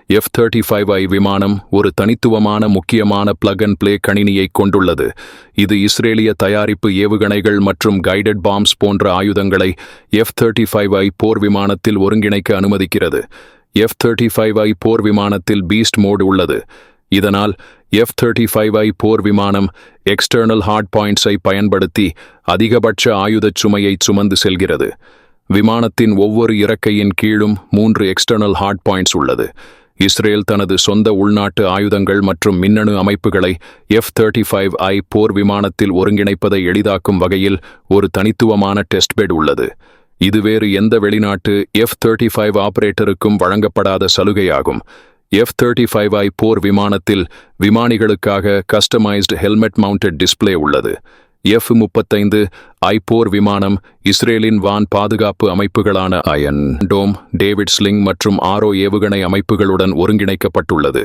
F-35I விமானம் ஒரு தனித்துவமான முக்கியமான பிளக் அண்ட் பிளே கணினியை கொண்டுள்ளது. இது இஸ்ரேலிய தயாரிப்பு ஏவுகணைகள் மற்றும் கைடட் பாம்ஸ் போன்ற ஆயுதங்களை F-35I போர் விமானத்தில் ஒருங்கிணைக்க அனுமதிக்கிறது. F-35I போர் விமானத்தில் பீஸ்ட் மோட் உள்ளது. இதனால் F-35I போர் விமானம் எக்ஸ்டர்னல் ஹார்ட் பாயிண்ட்ஸை பயன்படுத்தி அதிகபட்ச ஆயுதச் சுமையை சுமந்து செல்கிறது. விமானத்தின் ஒவ்வொரு இறக்கையின் கீழும் 3 எக்ஸ்டர்னல் ஹார்ட் பாயிண்ட்ஸ் உள்ளது. இஸ்ரேல் தனது சொந்த உள்நாட்டு ஆயுதங்கள் மற்றும் மின்னணு அமைப்புகளை F-35I போர் விமானத்தில் ஒருங்கிணைப்பதை எளிதாக்கும் வகையில் ஒரு தனித்துவமான டெஸ்ட் பெட் உள்ளது. இது வேறு எந்த வெளிநாட்டு F-35 ஆபரேட்டருக்கும் வழங்கப்படாத சலுகையாகும். F-35I போர் விமானத்தில் விமானிகளுக்காக கஸ்டமைஸ்டு ஹெல்மெட் மவுண்டட் டிஸ்ப்ளே உள்ளது. F-35I போர் விமானம் இஸ்ரேலின் வான் பாதுகாப்பு அமைப்புகளான அயன் டோம், டேவிட் ஸ்லிங் மற்றும் ஆரோ ஏவுகணை அமைப்புகளுடன் ஒருங்கிணைக்கப்பட்டுள்ளது.